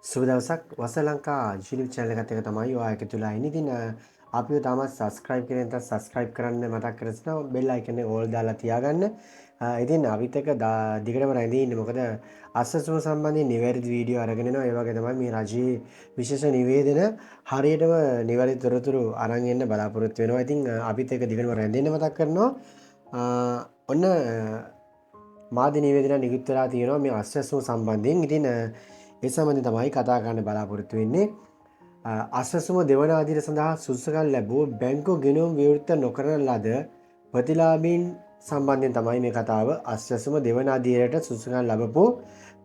සුබ දවසක් වසලංකා YouTube channel එකත් එක තමයි ඔයා එකතුලා ඉන්නේ. ඉතින් අපිව තාමත් subscribe කරේ නැත්නම් subscribe කරන්න මතක් කරගන්න bell icon එක all දාලා තියාගන්න. ඉතින් අපිත් එක දිගටම රැඳී ඉන්න. මොකද අස්සසුව සම්බන්ධයෙන් නිවැරදි වීඩියෝ අරගෙන එනවා. ඒ වගේ තමයි මේ රජයේ විශේෂ නිවේදන හරියටම නිවැරදි තොරතුරු අරන් එන්න බලාපොරොත්තු වෙනවා. ඉතින් අපිත් එක දිගටම රැඳෙන්න මතක් කරනවා. ඔන්න මාධ්‍ය නිවේදන නිකුත් වෙලා තියෙනවා මේ අස්සසුව සම්බන්ධයෙන්. ඉතින් ඒ සම්බන්ධයෙන් තමයි කතා කරන්න බලාපොරොත්තු වෙන්නේ. අස්වැසුම දෙවන අදියර සඳහා සුදුසුකම් ලැබූ බැංකු ගිණුම් විවෘත නොකරන ලද ප්‍රතිලාභීන් සම්බන්ධයෙන් තමයි මේ කතාව. අස්වැසුම දෙවන අදියරට සුදුසුකම් ලැබපු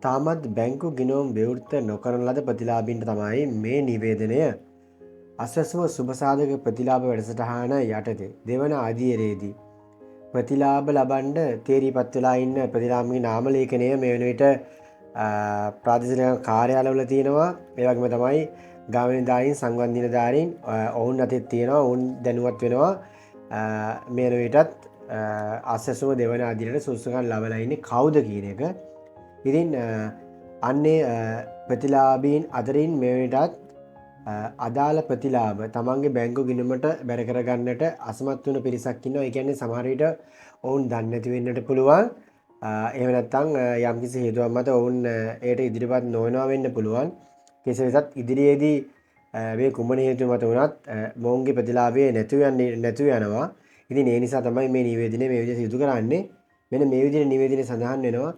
තාමත් බැංකු ගිණුම් විවෘත නොකරන ලද ප්‍රතිලාභීන්ට තමයි මේ නිවේදනය. අස්වැසුම සුබසාධක ප්‍රතිලාභ වැඩසටහන යටතේ දෙවන අදියරේදී ප්‍රතිලාභ ලබන්න තේරීපත් වෙලා ඉන්න ප්‍රතිලාභීන්ගේ නාම ලේඛනය මේ වෙන විට ප්‍රාදේශීය කාර්යාලවල තියෙනවා. ඒ වගේම තමයි ගාම නිලධාරීන් සංවර්ධන නිලධාරීන් ඔවුන් අතේ තියෙනවා. ඔවුන් දැනුවත් වෙනවා මේ වෙන විටත් අස්සසුම දෙවන අදියරට සුසුකම් ලබලා ඉන්නේ කවුද කියන එක. ඉතින් අන්නේ ප්‍රතිලාභීන් අතරින් මේ වෙනටත් අදාළ ප්‍රතිලාභ තමන්ගේ බැංකු ගිණුමට බැර කරගන්නට අසමත් වුණ පිරිසක් ඉන්නවා. ඒ කියන්නේ සමහර විට ඔවුන් දන්නේ නැති වෙන්නට පුළුවන්. එහෙම නැත්නම් යම්කිසි හේතුවක් මත ඔවුන් ඒට ඉදිරිපත් නොවනවා වෙන්න පුළුවන්. කෙසේ වෙතත් ඉදිරියේදී මේ කුමන හේතු මත වුණත් මොවුන්ගේ ප්‍රතිලාභය නැතු යනවා. ඉතින් ඒ නිසා තමයි මේ නිවේදනය මේ විදිහට සිදු කරන්නේ. මෙන්න මේ විදිහට නිවේදනයේ සඳහන් වෙනවා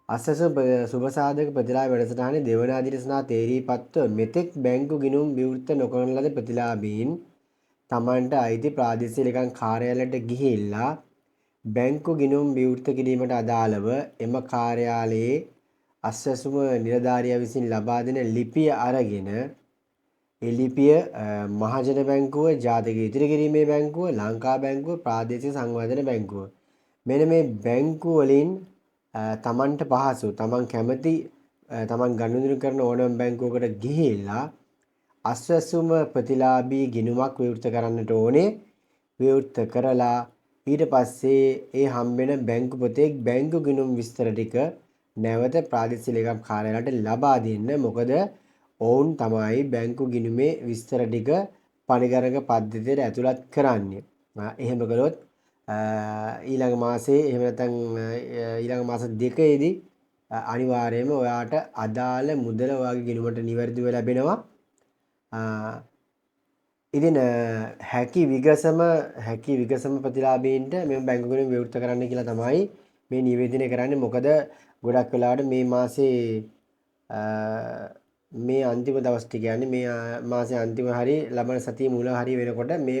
අස්සසු සුබසාධක ප්‍රතිලාභ වැඩසටහනේ දෙවන අදියර සඳහා තේරීපත්ව මෙතෙක් බැංකු ගිණුම් විවෘත නොකරන ලද ප්‍රතිලාභීන් තමන්ට අයිති ප්‍රාදේශීය ලේකම් කාර්යාලයට ගිහිල්ලා බැංකු ගිණුම් විවෘත කිරීමට අදාළව එම කාර්යාලයේ අස්වැසුම නිලධාරියා විසින් ලබා දෙන ලිපිය අරගෙන ඒ ලිපිය මහජන බැංකුව, ජාතික ඉතිරි කිරීමේ බැංකුව, ලංකා බැංකුව, ප්‍රාදේශීය සංවර්ධන බැංකුව මෙන්න මේ බැංකු වලින් තමන්ට පහසු තමන් කැමති තමන් ගනුදෙනු කරන ඕනම බැංකුවකට ගිහිල්ලා අස්වැසුම ප්‍රතිලාභී ගිණුමක් විවෘත කරන්නට ඕනේ. විවෘත කරලා ඊට පස්සේ ඒ හම්බෙන බැංකු පොතේ බැංකු ගිණුම් විස්තර ටික නැවත ප්‍රාදේශීය ලේකම් කාර්යාලයට ලබා දෙන්න. මොකද ඔවුන් තමයි බැංකු ගිණුමේ විස්තර ටික පරිගණක පද්ධතියට ඇතුළත් කරන්නේ. එහෙම කළොත් ඊළඟ මාසේ එහෙම නැත්නම් ඊළඟ මාස දෙකේදී අනිවාර්යයෙන්ම ඔයාට අදාළ මුදල ඔයාගේ ගිණුමට නිවැරදිව ලැබෙනවා. ඉතින් හැකි විගසම ප්‍රතිලාභීන්ට මේ බැංකු ගිණුම විවෘත කරන්න කියලා තමයි මේ නිවේදනය කරන්නේ. මොකද ගොඩක් වෙලාවට මේ මාසේ මේ අන්තිම දවස් ටික කියන්නේ මේ මාසේ අන්තිම හරි ලබන සතියේ මුල හරි වෙනකොට මේ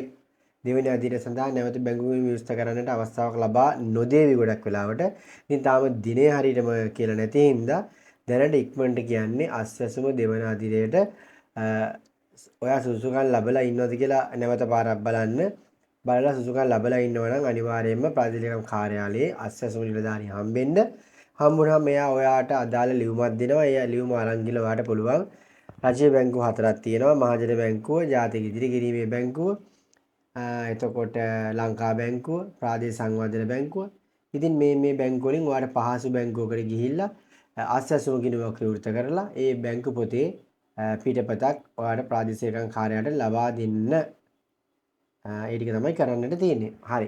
දෙවෙනි අදියර සඳහා නැවත බැංකු ගිණුම විවෘත කරන්නට අවස්ථාවක් ලබා නොදේවි ගොඩක් වෙලාවට. ඉතින් තාම දිනේ හරියටම කියලා නැති හින්දා දැනට ඉක්මනට කියන්නේ අස්වැසුම දෙවන අදියරයට ඔයා සුසුකම් ලැබලා ඉන්නවද කියලා නැවත පාරක් බලන්න. බලලා සුසුකම් ලැබලා ඉන්නවා නම් අනිවාර්යයෙන්ම ප්‍රාදේශීය කාර්යාලයේ අස්වැසුම නිලධාරිය හම්බෙන්න. හම්බුනහම එයා ඔයාට අදාළ ලියුමක් දෙනවා. ඒ ලියුම අරන් ගිහලා ඔයාට පුළුවන් රජයේ බැංකුව හතරක් තියෙනවා. මහජන බැංකුව, ජාතික ඉදිරි කිරීමේ බැංකුව, එතකොට ලංකා බැංකුව, ප්‍රාදේශීය සංවර්ධන බැංකුව. ඉතින් මේ බැංකුව වලින් ඔයාට පහසු බැංකුවකට ගිහිල්ලා අස්වැසුම ගිණුමක් විවෘත කරලා ඒ බැංකු පොතේ පිටපතක් ඔයාට ප්‍රාදේශීය ලේකම් කාර්යාලයට ලබා දෙන්න. ඒ ටික තමයි කරන්නට තියෙන්නේ. හරි.